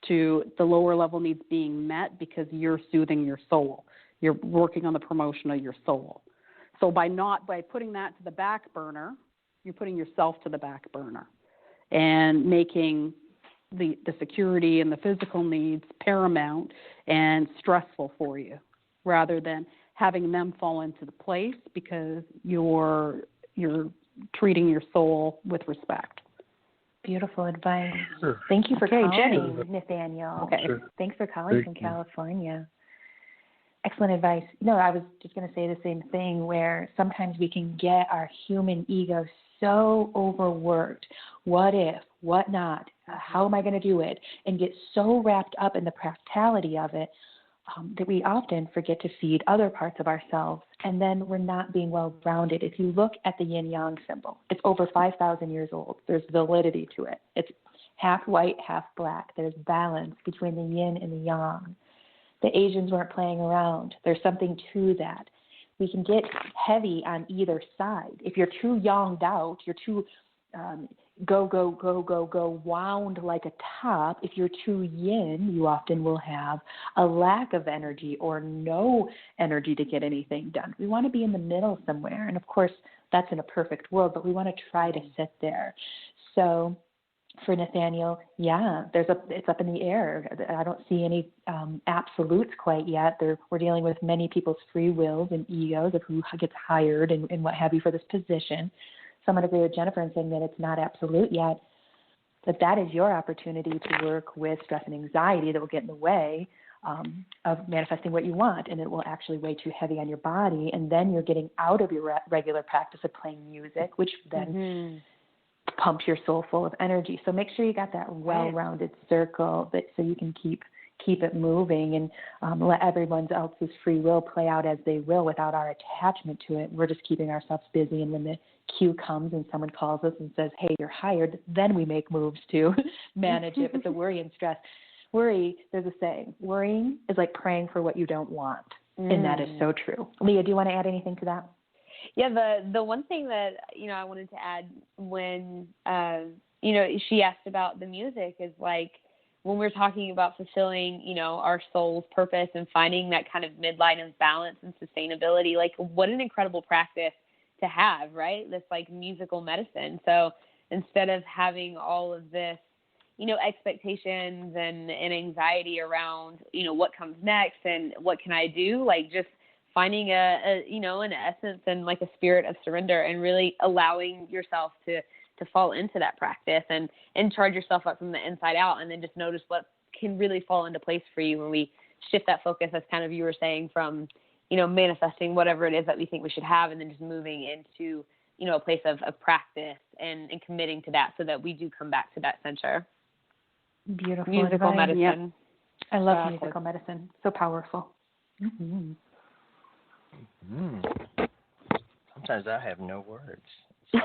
to the lower level needs being met because you're soothing your soul. You're working on the promotion of your soul. So by putting that to the back burner, you're putting yourself to the back burner and making the security and the physical needs paramount and stressful for you, rather than having them fall into the place because you're treating your soul with respect. Beautiful advice. Sure. Thank you for calling, Jenny. Nathaniel. Okay. Sure. Thanks for calling from California. Excellent advice. I was just going to say the same thing, where sometimes we can get our human ego so overworked. What if? What not? How am I going to do it? And get so wrapped up in the practicality of it that we often forget to feed other parts of ourselves, and then we're not being well-rounded. If you look at the yin-yang symbol, it's over 5,000 years old. There's validity to it. It's half white, half black. There's balance between the yin and the yang. The Asians weren't playing around. There's something to that. We can get heavy on either side. If you're too yanged out, you're too go, wound like a top. If you're too yin, you often will have a lack of energy or no energy to get anything done. We want to be in the middle somewhere. And of course, that's in a perfect world, but we want to try to sit there. So for Nathaniel, it's up in the air. I don't see any absolutes quite yet. We're dealing with many people's free wills and egos of who gets hired and what have you for this position. So I'm going to agree with Jennifer in saying that it's not absolute yet, but that is your opportunity to work with stress and anxiety that will get in the way of manifesting what you want, and it will actually weigh too heavy on your body, and then you're getting out of your regular practice of playing music, which then pumps your soul full of energy. So make sure you got that well-rounded circle so you can keep it moving and let everyone else's free will play out as they will without our attachment to it. We're just keeping ourselves busy, and when the cue comes and someone calls us and says, hey, you're hired, then we make moves to manage it. But the worry and stress, there's a saying, worrying is like praying for what you don't want. And that is so true. Leah, do you want to add anything to that? Yeah, the one thing that, I wanted to add when, she asked about the music is like, when we're talking about fulfilling, our soul's purpose and finding that kind of midline of balance and sustainability, like what an incredible practice to have, right? This like musical medicine. So instead of having all of this, expectations and anxiety around, what comes next and what can I do, like just finding an essence and like a spirit of surrender and really allowing yourself to fall into that practice and charge yourself up from the inside out, and then just notice what can really fall into place for you when we shift that focus, as kind of you were saying, from, manifesting whatever it is that we think we should have, and then just moving into, a place of practice and committing to that so that we do come back to that center. Beautiful musical advice. medicine. Yep. I love Exactly. musical medicine. So powerful. Mm-hmm. Sometimes I have no words. So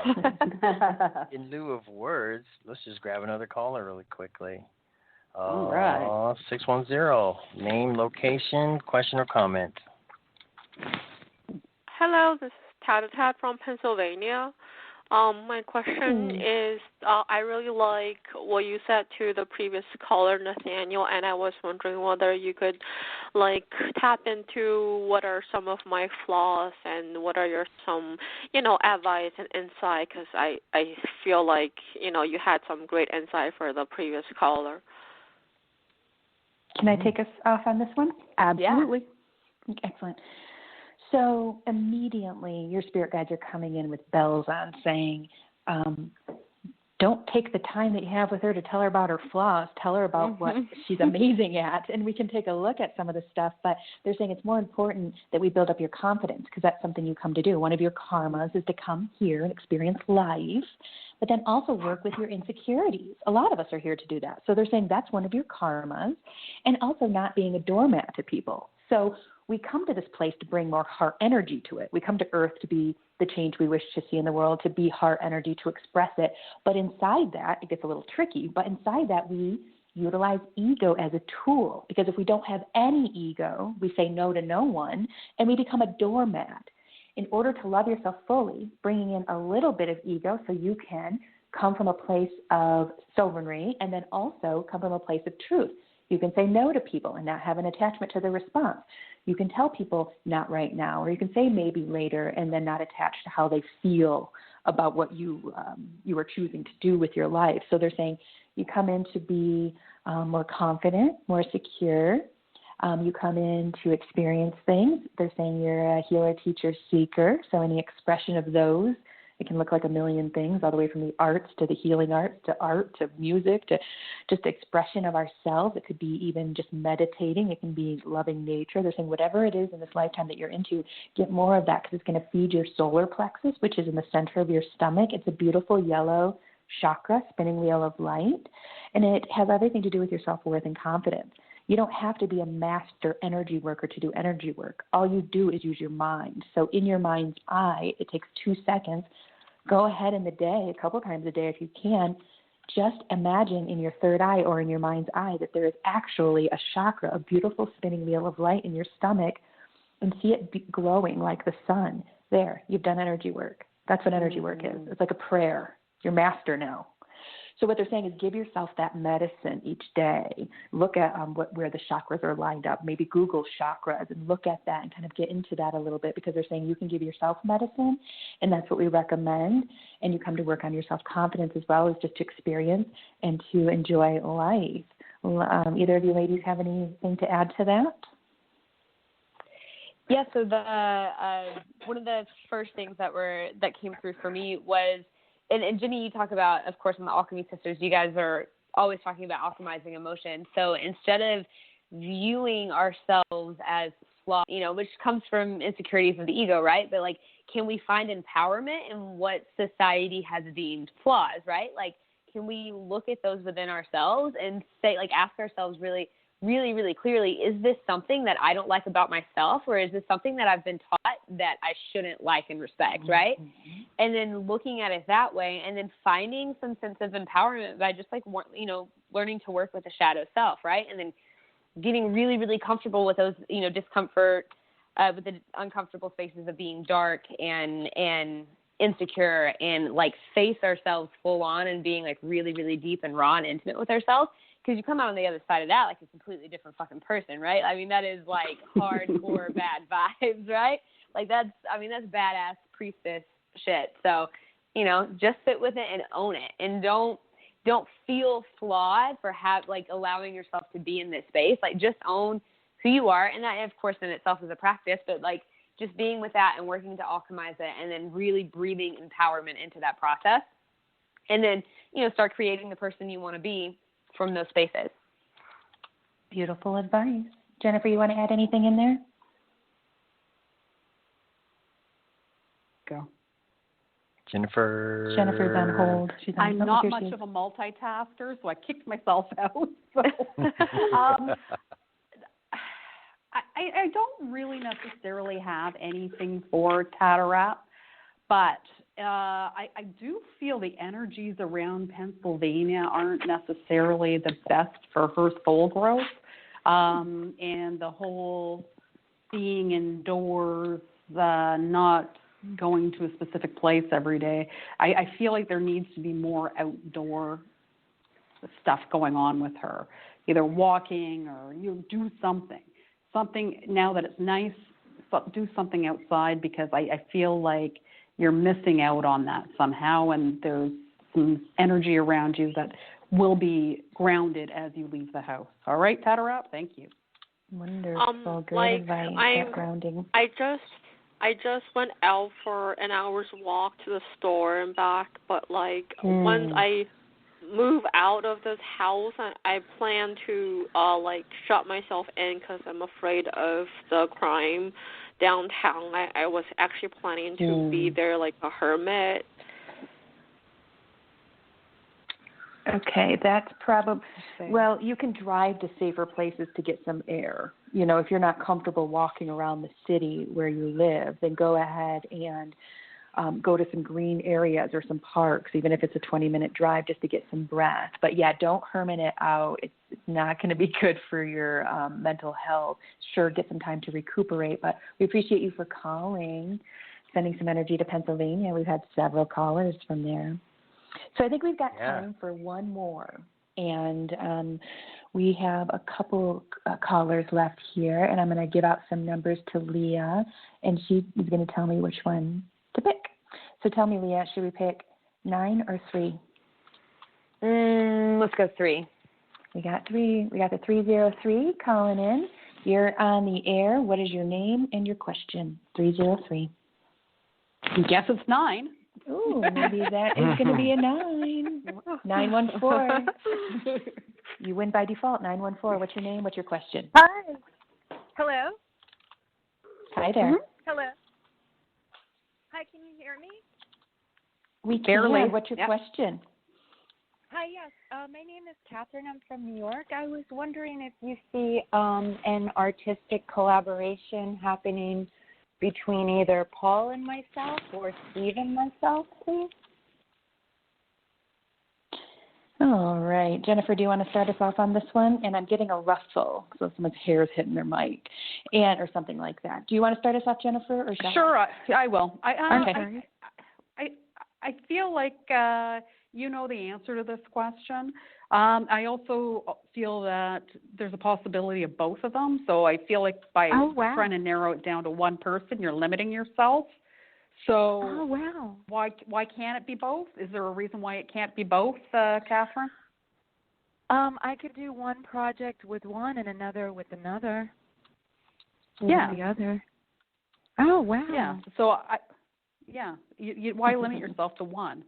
in lieu of words, let's just grab another caller really quickly. All right. 610, name, location, question or comment. Hello, this is Tad from Pennsylvania. My question is, I really like what you said to the previous caller, Nathaniel, and I was wondering whether you could, tap into what are some of my flaws and what are some, advice and insight, because I feel like, you had some great insight for the previous caller. Can I take us off on this one? Absolutely. Yeah. Excellent. So immediately your spirit guides are coming in with bells on saying, don't take the time that you have with her to tell her about her flaws. Tell her about what she's amazing at. And we can take a look at some of the stuff, but they're saying it's more important that we build up your confidence because that's something you come to do. One of your karmas is to come here and experience life, but then also work with your insecurities. A lot of us are here to do that. So they're saying that's one of your karmas, and also not being a doormat to people. So we come to this place to bring more heart energy to it. We come to Earth to be the change we wish to see in the world, to be heart energy, to express it. But inside that, it gets a little tricky, but inside that we utilize ego as a tool. Because if we don't have any ego, we say no to no one, and we become a doormat. In order to love yourself fully, bringing in a little bit of ego so you can come from a place of sovereignty and then also come from a place of truth. You can say no to people and not have an attachment to the response. You can tell people not right now, or you can say maybe later and then not attached to how they feel about what you are choosing to do with your life. So they're saying you come in to be more confident, more secure. You come in to experience things. They're saying you're a healer, teacher, seeker. So any expression of those, it can look like a million things, all the way from the arts to the healing arts to art to music to just expression of ourselves. It could be even just meditating. It can be loving nature. They're saying whatever it is in this lifetime that you're into, get more of that because it's going to feed your solar plexus, which is in the center of your stomach. It's a beautiful yellow chakra, spinning wheel of light, and it has everything to do with your self-worth and confidence. You don't have to be a master energy worker to do energy work. All you do is use your mind. So in your mind's eye, it takes 2 seconds. Go ahead in the day, a couple times a day if you can, just imagine in your third eye or in your mind's eye that there is actually a chakra, a beautiful spinning wheel of light in your stomach, and see it glowing like the sun. There, you've done energy work. That's what energy work is. It's like a prayer. You're master now. So what they're saying is give yourself that medicine each day. Look at where the chakras are lined up. Maybe Google chakras and look at that and kind of get into that a little bit because they're saying you can give yourself medicine, and that's what we recommend. And you come to work on your self-confidence as well as just to experience and to enjoy life. Either of you ladies have anything to add to that? Yeah, so one of the first things that came through for me was, and Jenny, you talk about, of course, in the Alchemy Sisters, you guys are always talking about alchemizing emotion. So instead of viewing ourselves as flawed, which comes from insecurities of the ego, right? But can we find empowerment in what society has deemed flaws, right? Can we look at those within ourselves and say, ask ourselves really, really, really clearly, is this something that I don't like about myself, or is this something that I've been taught that I shouldn't like and respect, right? Mm-hmm. And then looking at it that way, and then finding some sense of empowerment by just learning to work with the shadow self, right? And then getting really, really comfortable with those, discomfort, with the uncomfortable spaces of being dark and insecure, and face ourselves full on and being really, really deep and raw and intimate with ourselves. Because you come out on the other side of that like a completely different fucking person, right? I mean, that is hardcore bad vibes, right? That's badass priestess shit. So, just sit with it and own it, and don't feel flawed for allowing yourself to be in this space. Just own who you are, and that, of course, in itself is a practice. But just being with that and working to alchemize it, and then really breathing empowerment into that process, and then start creating the person you want to be from those spaces. Beautiful advice. Jennifer, you want to add anything in there? Go. Jennifer's on hold. I'm not much of a multitasker, so I kicked myself out. So, I don't really necessarily have anything for Tatarap, but I do feel the energies around Pennsylvania aren't necessarily the best for her soul growth, and the whole being indoors, not going to a specific place every day. I feel like there needs to be more outdoor stuff going on with her, either walking or do something now that it's nice, do something outside, because I feel like you're missing out on that somehow, and there's some energy around you that will be grounded as you leave the house. All right, Tatarap? Thank you. Wonderful. Great advice. That grounding. I just went out for an hour's walk to the store and back, but once I move out of this house, I plan to shut myself in because I'm afraid of the crime downtown. I was actually planning to be there like a hermit. Okay, that's probably, well, you can drive to safer places to get some air. If you're not comfortable walking around the city where you live, then go ahead and go to some green areas or some parks, even if it's a 20-minute drive, just to get some breath. But yeah, don't hermit it out. It's not going to be good for your mental health. Sure, get some time to recuperate, but we appreciate you for calling, sending some energy to Pennsylvania. We've had several callers from there. So I think we've got time for one more. And we have a couple callers left here, and I'm going to give out some numbers to Leah, and she is going to tell me which one to pick. So tell me, Leah, should we pick 9 or 3? Let's go 3. We got 3. We got the 303 calling in. You're on the air. What is your name and your question? 303. I guess it's 9. Ooh, maybe that is going to be a 9. 914. You win by default. 914. What's your name? What's your question? Hi. Hello. Hi there. Hello. Hi, can you hear me? We can. What's your question? Hi, yes. My name is Catherine. I'm from New York. I was wondering if you see an artistic collaboration happening between either Paul and myself or Steve and myself, please. All right. Jennifer, do you want to start us off on this one? And I'm getting a rustle, so someone's hair is hitting their mic, or something like that. Do you want to start us off, Jennifer? Or sure, I will. Okay. I feel like you know the answer to this question. I also feel that there's a possibility of both of them. So I feel like by trying to narrow it down to one person, you're limiting yourself. So why can't it be both? Is there a reason why it can't be both, Catherine? I could do one project with one and another with another. Yeah. The other. Oh, wow. Yeah. So why limit yourself to one?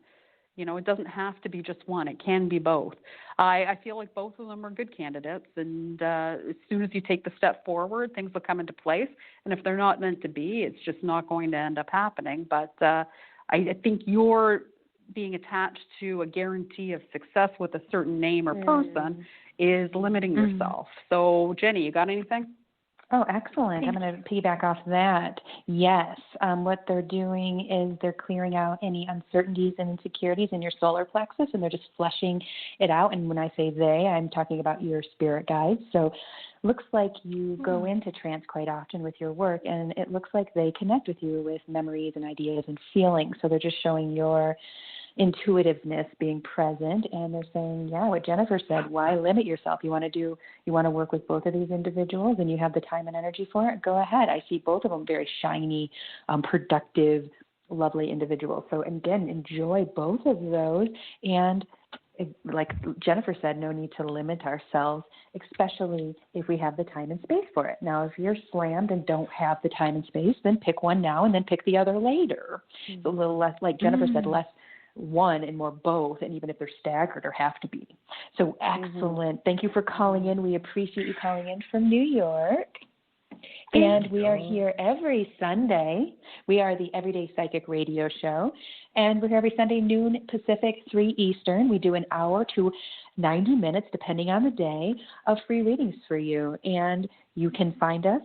It doesn't have to be just one. It can be both. I feel like both of them are good candidates, and as soon as you take the step forward, things will come into place. And if they're not meant to be, it's just not going to end up happening. But I think you're being attached to a guarantee of success with a certain name or person is limiting yourself. So, Jenny, you got anything? Oh, excellent. I'm going to piggyback off that. Yes. What they're doing is they're clearing out any uncertainties and insecurities in your solar plexus, and they're just fleshing it out. And when I say they, I'm talking about your spirit guides. So looks like you go into trance quite often with your work, and it looks like they connect with you with memories and ideas and feelings. So they're just showing your intuitiveness being present, and they're saying, what Jennifer said, why limit yourself? You want to work with both of these individuals and you have the time and energy for it, go ahead. I see both of them very shiny, productive, lovely individuals. So again, enjoy both of those, and like Jennifer said, no need to limit ourselves, especially if we have the time and space for it. Now, if you're slammed and don't have the time and space, then pick one now and then pick the other later. It's a little less, like Jennifer said, less one and more both, and even if they're staggered or have to be. So excellent. Thank you for calling in. We appreciate you calling in from New York. And we are here every Sunday. We are the Everyday Psychic Radio Show. And we're here every Sunday, noon Pacific, 3 Eastern. We do an hour to 90 minutes, depending on the day, of free readings for you. And you can find us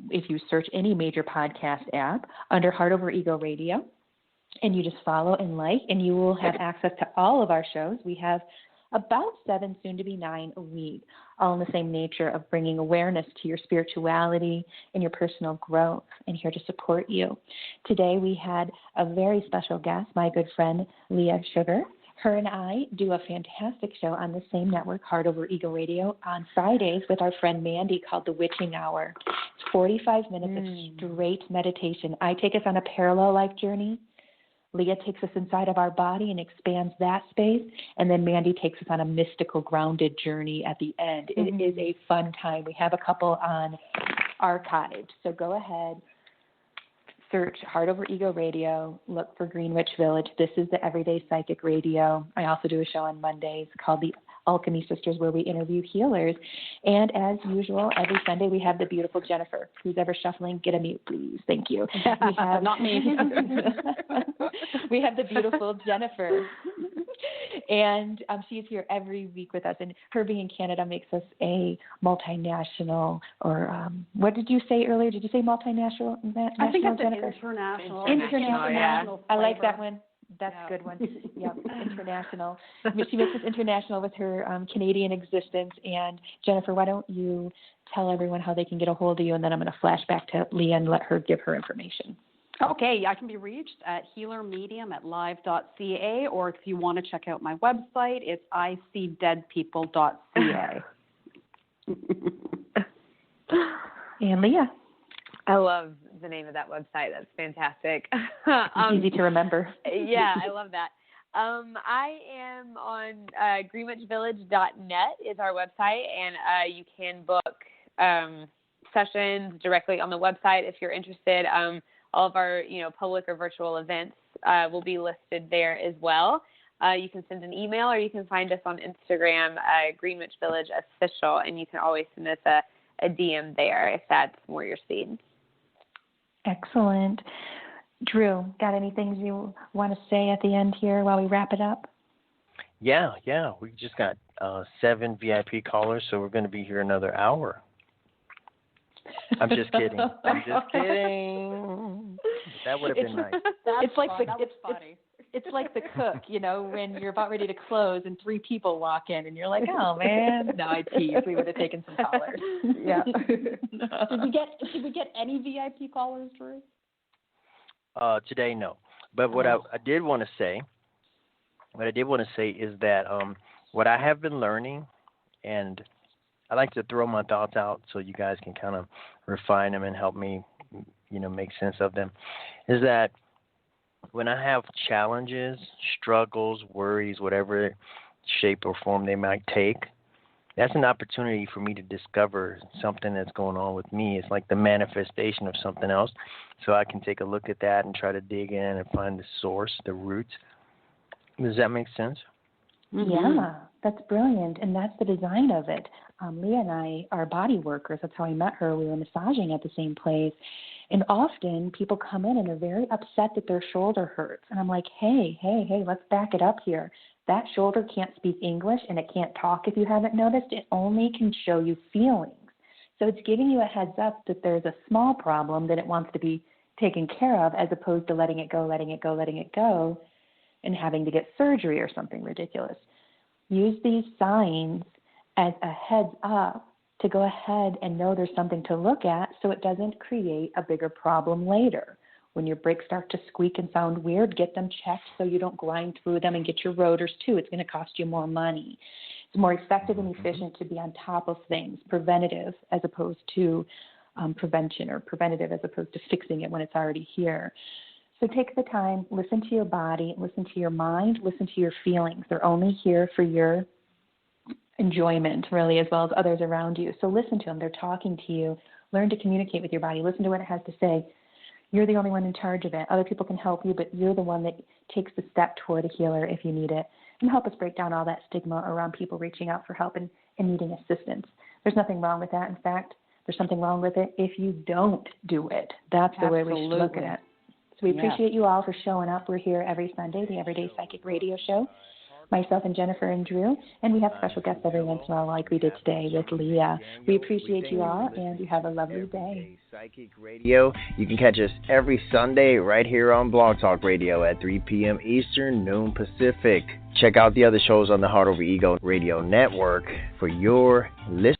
if you search any major podcast app under Heart Over Ego Radio. And you just follow and like, and you will have access to all of our shows. We have about 7, soon to be 9 a week, all in the same nature of bringing awareness to your spirituality and your personal growth, and here to support you. Today we had a very special guest, my good friend Leah Sugar. Her and I do a fantastic show on the same network, Heart Over Ego Radio, on Fridays with our friend Mandy called The Witching Hour. It's 45 minutes of straight meditation. I take us on a parallel life journey. Leah takes us inside of our body and expands that space, and then Mandy takes us on a mystical, grounded journey at the end. It is a fun time. We have a couple on archived, so go ahead, search Heart Over Ego Radio, look for Greenwich Village. This is the Everyday Psychic Radio. I also do a show on Mondays called The Alchemy Sisters, where we interview healers. And as usual, every Sunday we have the beautiful Jennifer. Who's ever shuffling, get a mute, please. Thank you. We have, Not me. we have the beautiful Jennifer. And she's here every week with us. And her being in Canada makes us a multinational, or what did you say earlier? Did you say multinational? I think it's Jennifer? International. International. I like that one. That's Yeah. a good one. Yep, international. She makes us international with her Canadian existence. And Jennifer, why don't you tell everyone how they can get a hold of you, and then I'm going to flash back to Leah and let her give her information. Okay, I can be reached at healermedium@live.ca, or if you want to check out my website, it's iseedeadpeople.ca. And Leah. I love the name of that website. That's fantastic. Easy to remember. Yeah, I love that. I am on greenwichvillage.net is our website, and you can book sessions directly on the website if you're interested. All of our, public or virtual events will be listed there as well. You can send an email, or you can find us on Instagram, Greenwich Village Official, and you can always send us a DM there if that's more your speed. Excellent. Drew, got any things you want to say at the end here while we wrap it up? Yeah. We just got 7 VIP callers, so we're going to be here another hour. I'm just kidding. That would have been nice. It's like it's like the cook, when you're about ready to close and 3 people walk in and you're like, oh man. No, I tease. We would have taken some callers. Yeah. Did we get any VIP callers, Drew? Today, no. But what I did want to say is that what I have been learning, and I like to throw my thoughts out so you guys can kind of refine them and help me, make sense of them, is that when I have challenges, struggles, worries, whatever shape or form they might take, that's an opportunity for me to discover something that's going on with me. It's like the manifestation of something else. So I can take a look at that and try to dig in and find the source, the roots. Does that make sense? Mm-hmm. Yeah, that's brilliant. And that's the design of it. Leah and I are body workers. That's how I met her. We were massaging at the same place. And often people come in and they're very upset that their shoulder hurts. And I'm like, hey, let's back it up here. That shoulder can't speak English and it can't talk if you haven't noticed. It only can show you feelings. So it's giving you a heads up that there's a small problem that it wants to be taken care of, as opposed to letting it go, and having to get surgery or something ridiculous. Use these signs as a heads up to go ahead and know there's something to look at, so it doesn't create a bigger problem later. When your brakes start to squeak and sound weird, get them checked so you don't grind through them, and get your rotors too. It's going to cost you more money. It's more effective and efficient to be on top of things, preventative as opposed to prevention, or preventative as opposed to fixing it when it's already here. So take the time, listen to your body, listen to your mind, listen to your feelings. They're only here for your enjoyment, really, as well as others around you. So listen to them. They're talking to you. Learn to communicate with your body. Listen to what it has to say. You're the only one in charge of it. Other people can help you, but you're the one that takes the step toward a healer if you need it. And help us break down all that stigma around people reaching out for help and needing assistance. There's nothing wrong with that. In fact, there's something wrong with it if you don't do it. That's the way we should look at it. So we appreciate you all for showing up. We're here every Sunday, the Everyday Psychic Radio Show. Myself and Jennifer and Drew, and we have special guests every once in a while like we did today with Leah. We appreciate you all, and you have a lovely day. Psychic Radio. You can catch us every Sunday right here on Blog Talk Radio at 3 p.m. Eastern, noon Pacific. Check out the other shows on the Heart Over Ego Radio Network for your list.